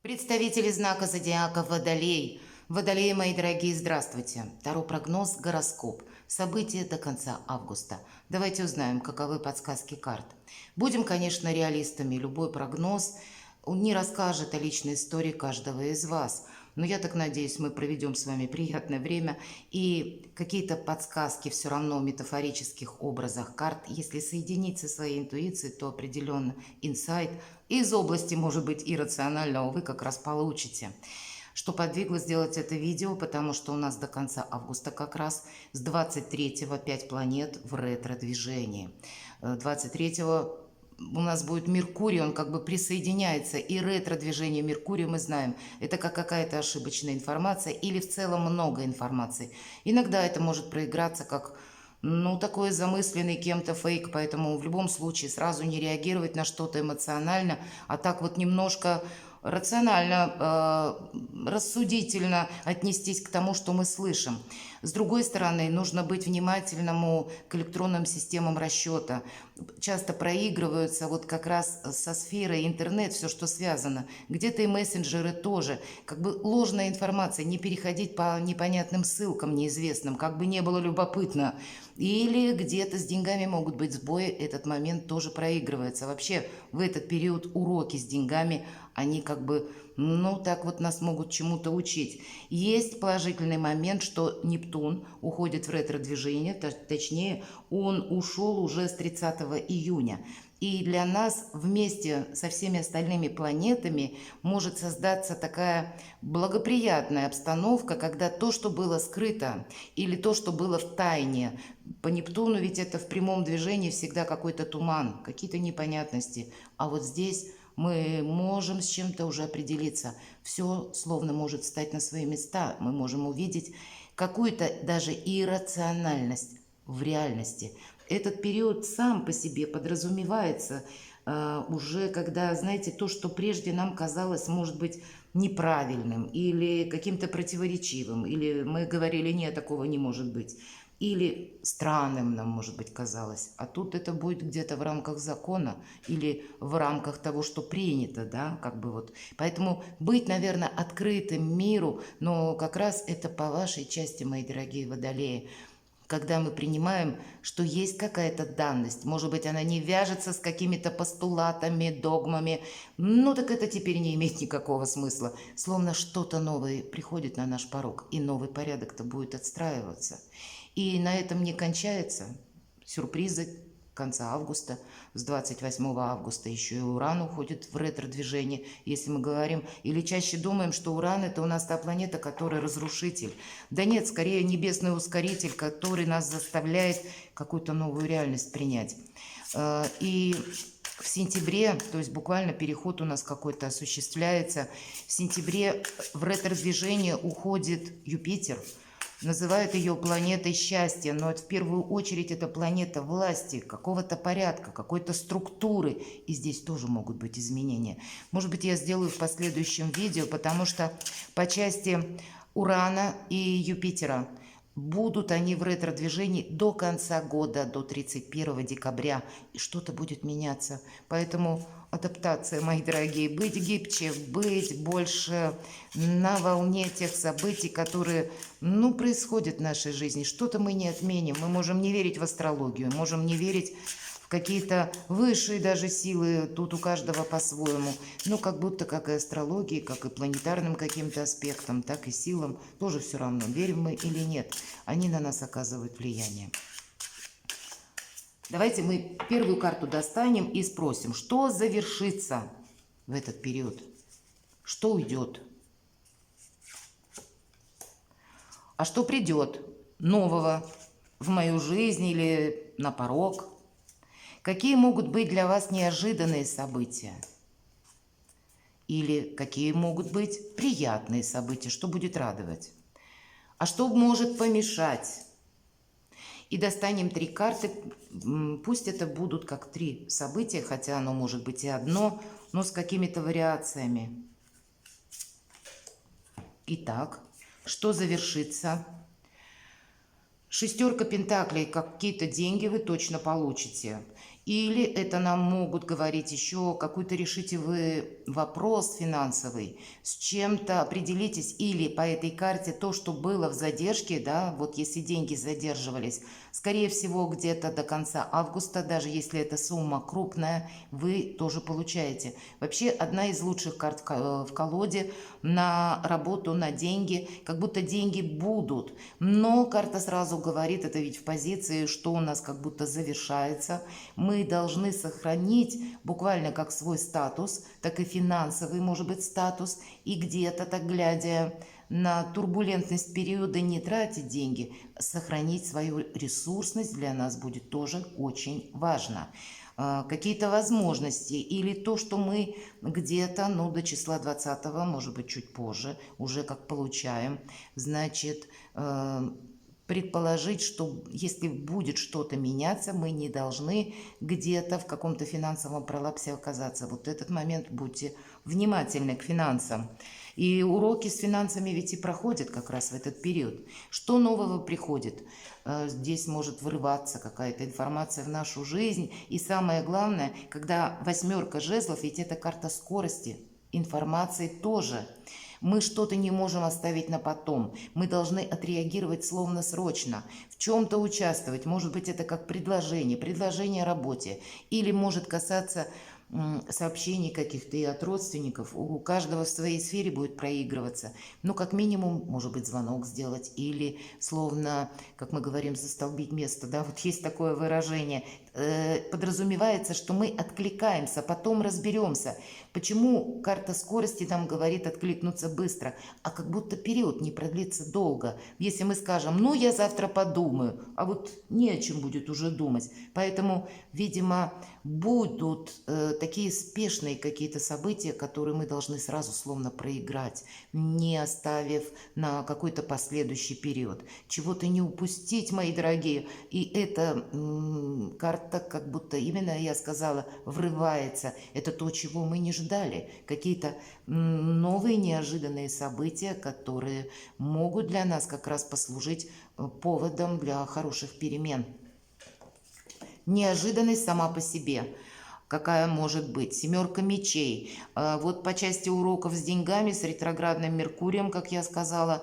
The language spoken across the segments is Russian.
Представители знака зодиака Водолей. Водолеи, мои дорогие, здравствуйте. Таро прогноз, гороскоп. События до конца августа. Давайте узнаем, каковы подсказки карт. Будем, конечно, реалистами. Любой прогноз не расскажет о личной истории каждого из вас. Но я так надеюсь, мы проведем с вами приятное время. И какие-то подсказки все равно в метафорических образах карт, если соединить со своей интуицией, то определенно инсайт из области, может быть, иррационального вы как раз получите. Что подвигло сделать это видео, потому что у нас до конца августа как раз с 23-го 5 планет в ретро-движении. 23-го у нас будет Меркурий, он как бы присоединяется, и ретро-движение Меркурия, мы знаем, это как какая-то ошибочная информация или в целом много информации. Иногда это может проиграться как, такой замысленный кем-то фейк, поэтому в любом случае сразу не реагировать на что-то эмоционально, а так вот немножко рационально, рассудительно отнестись к тому, что мы слышим. С другой стороны, нужно быть внимательному к электронным системам расчета. Часто проигрываются вот как раз со сферой интернет, все, что связано. Где-то и мессенджеры тоже. Как бы ложная информация, не переходить по непонятным ссылкам неизвестным, как бы не было любопытно. Или где-то с деньгами могут быть сбои, этот момент тоже проигрывается. Вообще в этот период уроки с деньгами, они как бы, так вот нас могут чему-то учить. Есть положительный момент, что Нептун уходит в ретро-движение, точнее, он ушел уже с 30 июня. И для нас вместе со всеми остальными планетами может создаться такая благоприятная обстановка, когда то, что было скрыто, или то, что было в тайне, по Нептуну ведь это в прямом движении всегда какой-то туман, какие-то непонятности. А вот здесь мы можем с чем-то уже определиться. Все словно может встать на свои места. Мы можем увидеть какую-то даже иррациональность в реальности. Этот период сам по себе подразумевается уже, когда, знаете, то, что прежде нам казалось, может быть, неправильным или каким-то противоречивым, или мы говорили, нет, такого не может быть, или странным нам, может быть, казалось. А тут это будет где-то в рамках закона или в рамках того, что принято, да, как бы вот. Поэтому быть, наверное, открытым миру, но как раз это по вашей части, мои дорогие водолеи, когда мы принимаем, что есть какая-то данность, может быть, она не вяжется с какими-то постулатами, догмами, так это теперь не имеет никакого смысла. Словно что-то новое приходит на наш порог, и новый порядок-то будет отстраиваться. И на этом не кончается. Сюрпризы конца августа, с 28 августа еще и Уран уходит в ретро-движение, если мы говорим, или чаще думаем, что Уран это у нас та планета, которая разрушитель. Да нет, скорее небесный ускоритель, который нас заставляет какую-то новую реальность принять. И в сентябре, то есть буквально переход у нас какой-то осуществляется, в сентябре в ретро-движение уходит Юпитер. Называют ее планетой счастья, но в первую очередь это планета власти, какого-то порядка, какой-то структуры. И здесь тоже могут быть изменения. Может быть, я сделаю в последующем видео, потому что по части Урана и Юпитера будут они в ретро-движении до конца года, до 31 декабря. И что-то будет меняться. Поэтому адаптация, мои дорогие, быть гибче, быть больше на волне тех событий, которые, происходят в нашей жизни. Что-то мы не отменим. Мы можем не верить в астрологию, можем не верить в какие-то высшие даже силы, тут у каждого по-своему. Как будто как и астрологии, как и планетарным каким-то аспектам, так и силам, тоже все равно, верим мы или нет. Они на нас оказывают влияние. Давайте мы первую карту достанем и спросим, что завершится в этот период, что уйдет, а что придет нового в мою жизнь или на порог. Какие могут быть для вас неожиданные события? Или какие могут быть приятные события, что будет радовать? А что может помешать? И достанем 3 карты, пусть это будут как 3 события, хотя оно может быть и одно, но с какими-то вариациями. Итак, что завершится? 6 пентаклей, какие-то деньги вы точно получите. Или это нам могут говорить еще, какой-то решите вы вопрос финансовый, с чем-то определитесь, или по этой карте то, что было в задержке, да, вот если деньги задерживались, скорее всего, где-то до конца августа, даже если эта сумма крупная, вы тоже получаете. Вообще, одна из лучших карт в колоде на работу, на деньги, как будто деньги будут. Но карта сразу говорит, это ведь в позиции, что у нас как будто завершается. Мы должны сохранить буквально как свой статус, так и финансовый, может быть, статус. И где-то, так глядя на турбулентность периода, не тратить деньги, сохранить свою ресурсность для нас будет тоже очень важно. Какие-то возможности или то, что мы где-то, ну, до числа 20-го, может быть, чуть позже, уже как получаем, значит, предположить, что если будет что-то меняться, мы не должны где-то в каком-то финансовом пролапсе оказаться. Вот этот момент будьте внимательны к финансам. И уроки с финансами ведь и проходят как раз в этот период. Что нового приходит? Здесь может врываться какая-то информация в нашу жизнь. И самое главное, когда 8 жезлов, ведь это карта скорости, информации тоже. Мы что-то не можем оставить на потом. Мы должны отреагировать словно срочно, в чем-то участвовать. Может быть, это как предложение о работе. Или может касаться сообщений каких-то и от родственников. У каждого в своей сфере будет проигрываться. Ну, как минимум, может быть, звонок сделать. Или, словно, как мы говорим, застолбить место. Да? Вот есть такое выражение. Подразумевается, что мы откликаемся, потом разберемся. Почему карта скорости нам говорит откликнуться быстро, а как будто период не продлится долго. Если мы скажем, ну, я завтра подумаю, а вот не о чем будет уже думать. Поэтому, видимо, будут такие спешные какие-то события, которые мы должны сразу словно проиграть, не оставив на какой-то последующий период. Чего-то не упустить, мои дорогие. И эта карта, как будто именно, я сказала, врывается. Это то, чего мы не ждали. Какие-то новые неожиданные события, которые могут для нас как раз послужить поводом для хороших перемен. Неожиданность сама по себе. Какая может быть? 7 мечей. Вот по части уроков с деньгами, с ретроградным Меркурием, как я сказала,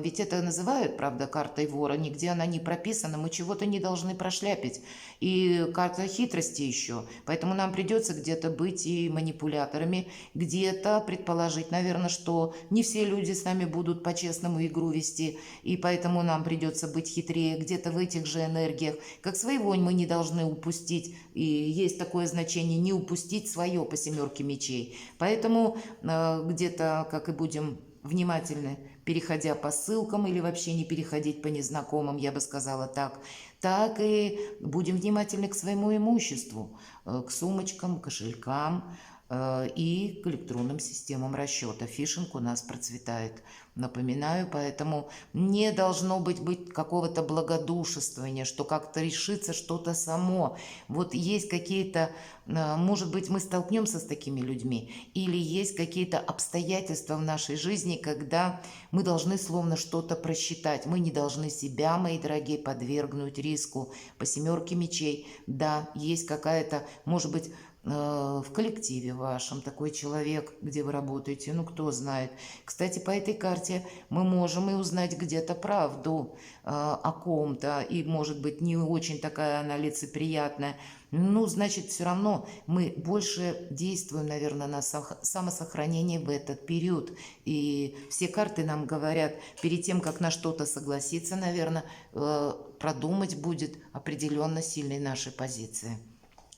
ведь это называют, правда, картой вора, нигде она не прописана, мы чего-то не должны прошляпить. И карта хитрости еще, поэтому нам придется где-то быть и манипуляторами, где-то предположить, наверное, что не все люди с нами будут по-честному игру вести, и поэтому нам придется быть хитрее, где-то в этих же энергиях. Как своего мы не должны упустить, и есть такое значение не упустить свое по 7 мечей. Поэтому где-то, как и будем внимательны, переходя по ссылкам или вообще не переходить по незнакомым, я бы сказала так, так и будем внимательны к своему имуществу, к сумочкам, кошелькам и к электронным системам расчета. Фишинг у нас процветает, напоминаю, поэтому не должно быть какого-то благодушествования, что как-то решится что-то само. Вот есть какие-то, может быть, мы столкнемся с такими людьми, или есть какие-то обстоятельства в нашей жизни, когда мы должны словно что-то просчитать. Мы не должны себя, мои дорогие, подвергнуть риску. По 7 мечей, да, есть какая-то, может быть, в коллективе вашем такой человек, где вы работаете, ну кто знает. Кстати, по этой карте мы можем и узнать где-то правду о ком-то, и может быть не очень такая она лицеприятная. Ну, значит, все равно мы больше действуем, наверное, на самосохранение в этот период. И все карты нам говорят, перед тем, как на что-то согласиться, наверное, продумать будет определенно сильной нашей позиции.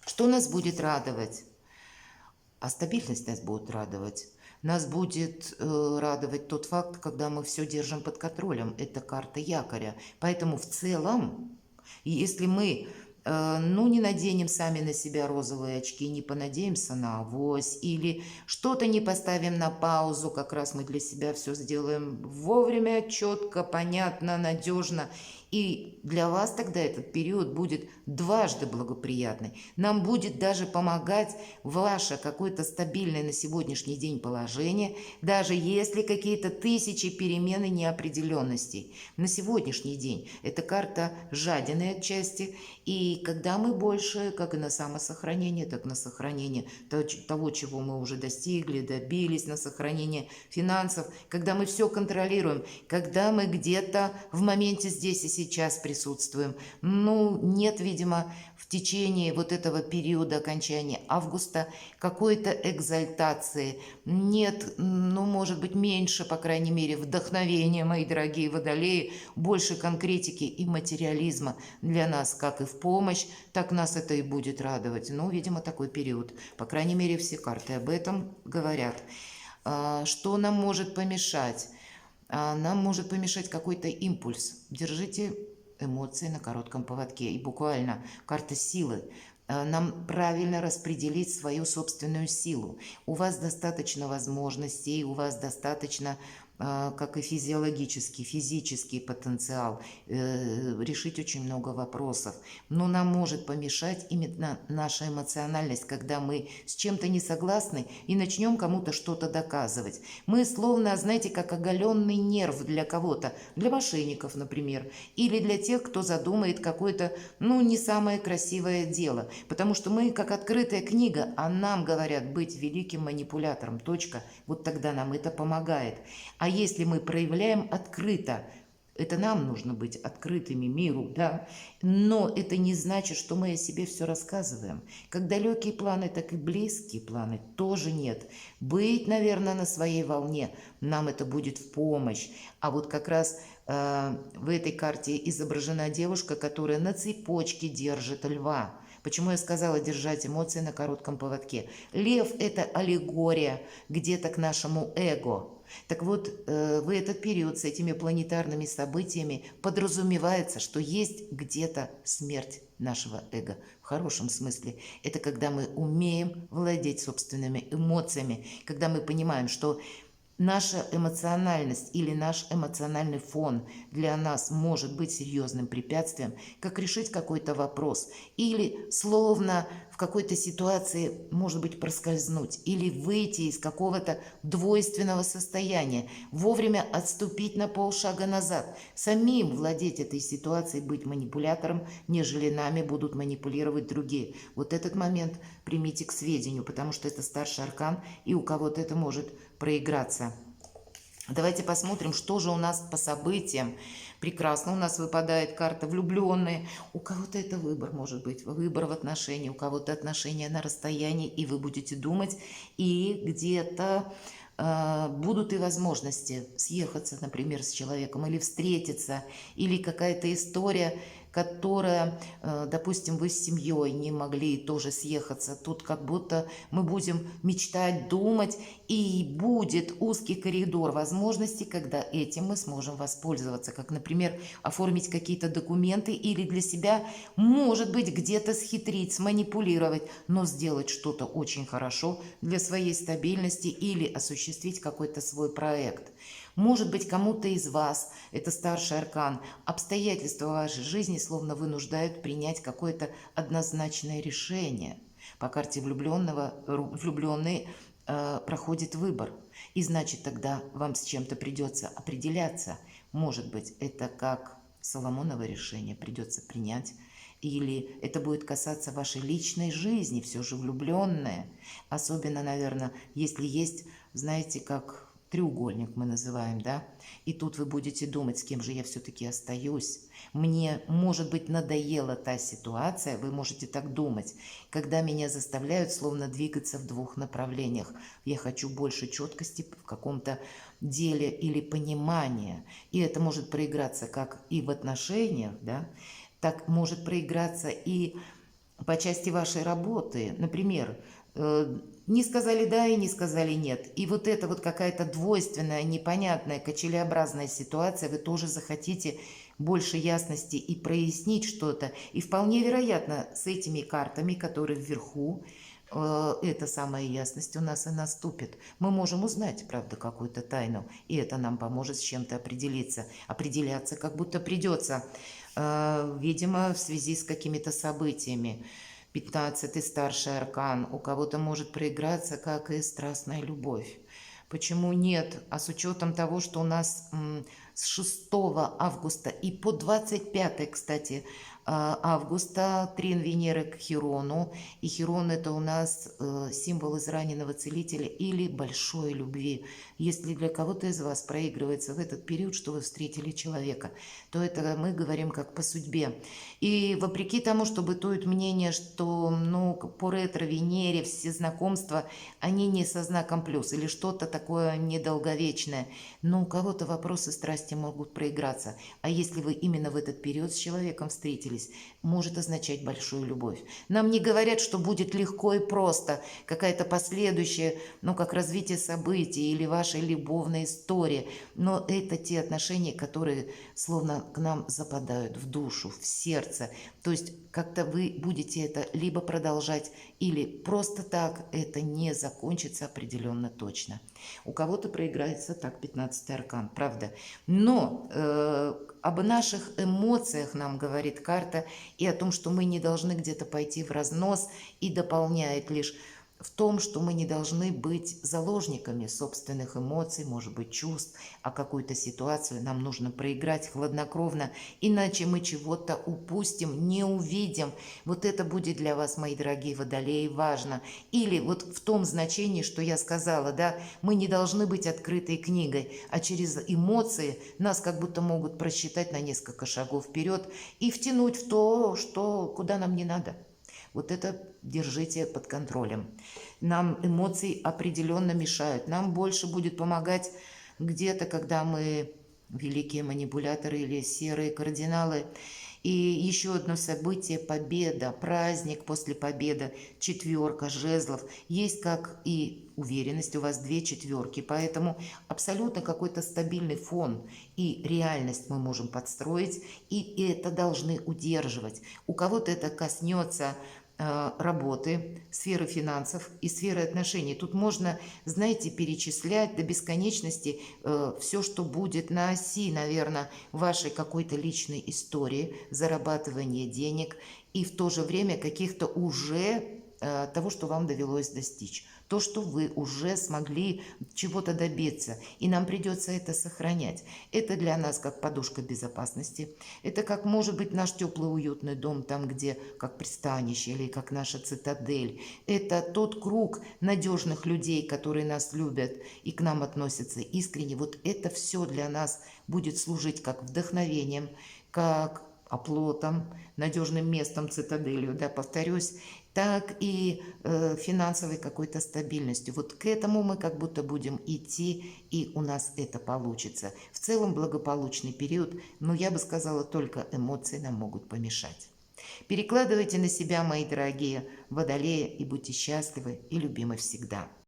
Что нас будет радовать? А стабильность нас будет радовать. Нас будет радовать тот факт, когда мы все держим под контролем. Это карта якоря. Поэтому в целом, если мы ну, не наденем сами на себя розовые очки, не понадеемся на авось, или что-то не поставим на паузу, как раз мы для себя все сделаем вовремя, четко, понятно, надежно, И для вас тогда этот период будет дважды благоприятный. Нам будет даже помогать ваше какое-то стабильное на сегодняшний день положение, даже если какие-то тысячи перемен и неопределенностей. На сегодняшний день эта карта жадины отчасти, и когда мы больше, как и на самосохранение, так и на сохранение того, чего мы уже достигли, добились, на сохранение финансов, когда мы все контролируем, когда мы где-то в моменте здесь и сейчас присутствуем. Нет, видимо, в течение вот этого периода окончания августа какой-то экзальтации, нет, может быть, меньше, по крайней мере, вдохновения, мои дорогие водолеи, больше конкретики и материализма для нас, как и в помощь, так нас это и будет радовать. Видимо, такой период. По крайней мере, все карты об этом говорят. Что нам может помешать? Нам может помешать какой-то импульс. Держите эмоции на коротком поводке. И буквально карта силы. Нам правильно распределить свою собственную силу. У вас достаточно возможностей, у вас достаточно, как и физический потенциал, решить очень много вопросов. Но нам может помешать именно наша эмоциональность, когда мы с чем-то не согласны и начнем кому-то что-то доказывать. Мы словно, знаете, как оголенный нерв для кого-то, для мошенников, например, или для тех, кто задумает какое-то, не самое красивое дело. Потому что мы как открытая книга, а нам говорят быть великим манипулятором. Точка. Вот тогда нам это помогает. А если мы проявляем открыто, это нам нужно быть открытыми миру, да, но это не значит, что мы о себе все рассказываем. Как далекие планы, так и близкие планы тоже нет. Быть, наверное, на своей волне, нам это будет в помощь. А вот как раз в этой карте изображена девушка, которая на цепочке держит льва. Почему я сказала держать эмоции на коротком поводке? Лев – это аллегория где-то к нашему эго. Так вот, в этот период с этими планетарными событиями подразумевается, что есть где-то смерть нашего эго. В хорошем смысле. Это когда мы умеем владеть собственными эмоциями, когда мы понимаем, что наша эмоциональность или наш эмоциональный фон для нас может быть серьезным препятствием, как решить какой-то вопрос, или словно в какой-то ситуации, может быть, проскользнуть, или выйти из какого-то двойственного состояния, вовремя отступить на полшага назад, самим владеть этой ситуацией, быть манипулятором, нежели нами будут манипулировать другие. Вот этот момент примите к сведению, потому что это старший аркан, и у кого-то это может проиграться. Давайте посмотрим, что же у нас по событиям. Прекрасно, у нас выпадает карта влюбленные. У кого-то это выбор, может быть, выбор в отношении, у кого-то отношения на расстоянии, и вы будете думать, и где-то будут и возможности съехаться, например, с человеком, или встретиться, или какая-то история, которая, допустим, вы с семьей не могли тоже съехаться. Тут как будто мы будем мечтать, думать, и будет узкий коридор возможностей, когда этим мы сможем воспользоваться. Как, например, оформить какие-то документы или для себя, может быть, где-то схитрить, сманипулировать, но сделать что-то очень хорошо для своей стабильности или осуществить какой-то свой проект. Может быть, кому-то из вас, это старший аркан, обстоятельства вашей жизни словно вынуждают принять какое-то однозначное решение. По карте влюбленный проходит выбор. И значит, тогда вам с чем-то придется определяться. Может быть, это как Соломоново решение придется принять. Или это будет касаться вашей личной жизни, все же влюбленная. Особенно, наверное, если есть, знаете, как треугольник мы называем, да? И тут вы будете думать, с кем же я все-таки остаюсь. Мне, может быть, надоела та ситуация, вы можете так думать, когда меня заставляют словно двигаться в двух направлениях. Я хочу больше четкости в каком-то деле или понимания. И это может проиграться как и в отношениях, да? Так может проиграться и по части вашей работы. Например, не сказали да и не сказали нет. И вот эта вот какая-то двойственная, непонятная, качелеобразная ситуация, вы тоже захотите больше ясности и прояснить что-то. И вполне вероятно с этими картами, которые вверху, эта самая ясность у нас и наступит. Мы можем узнать, правда, какую-то тайну, и это нам поможет с чем-то определиться. Определяться как будто придется, видимо, в связи с какими-то событиями. 15-й старший аркан у кого-то может проиграться, как и страстная любовь. Почему нет? А с учетом того, что у нас с 6 августа и по 25, кстати, августа трин Венеры к Хирону. И Хирон это у нас символ израненного целителя или большой любви. Если для кого-то из вас проигрывается в этот период, что вы встретили человека, то это мы говорим как по судьбе. И вопреки тому, что бытует мнение, что по ретро-Венере все знакомства, они не со знаком плюс или что-то такое недолговечное. Но у кого-то вопросы страсти могут проиграться. А если вы именно в этот период с человеком встретились, может означать большую любовь. Нам не говорят, что будет легко и просто, какая-то последующая, как развитие событий или ваша любовная история. Но это те отношения, которые словно к нам западают в душу, в сердце. То есть как-то вы будете это либо продолжать, или просто так это не закончится определенно точно. У кого-то проиграется так 15-й аркан, правда. Но об наших эмоциях нам говорит карта и о том, что мы не должны где-то пойти в разнос, и дополняет лишь в том, что мы не должны быть заложниками собственных эмоций, может быть, чувств, а какую-то ситуацию нам нужно проиграть хладнокровно, иначе мы чего-то упустим, не увидим. Вот это будет для вас, мои дорогие водолеи, важно. Или вот в том значении, что я сказала, да, мы не должны быть открытой книгой, а через эмоции нас как будто могут просчитать на несколько шагов вперед и втянуть в то, куда нам не надо. Вот это держите под контролем. Нам эмоции определенно мешают. Нам больше будет помогать где-то, когда мы великие манипуляторы или серые кардиналы. И еще одно событие – победа, праздник после победы, 4 жезлов. Есть как и уверенность, у вас 2 четверки, поэтому абсолютно какой-то стабильный фон и реальность мы можем подстроить, и это должны удерживать. У кого-то это коснется работы, сферы финансов и сферы отношений. Тут можно, знаете, перечислять до бесконечности все, что будет на оси, наверное, вашей какой-то личной истории, зарабатывания денег и в то же время каких-то уже того, что вам довелось достичь. То, что вы уже смогли чего-то добиться, и нам придется это сохранять. Это для нас как подушка безопасности. Это как может быть наш теплый уютный дом, там где как пристанище или как наша цитадель. Это тот круг надежных людей, которые нас любят и к нам относятся искренне. Вот это все для нас будет служить как вдохновением, как оплотом, надежным местом, цитаделью, да, повторюсь, так и финансовой какой-то стабильностью. Вот к этому мы как будто будем идти, и у нас это получится. В целом благополучный период, но я бы сказала, только эмоции нам могут помешать. Перекладывайте на себя, мои дорогие водолеи, и будьте счастливы и любимы всегда.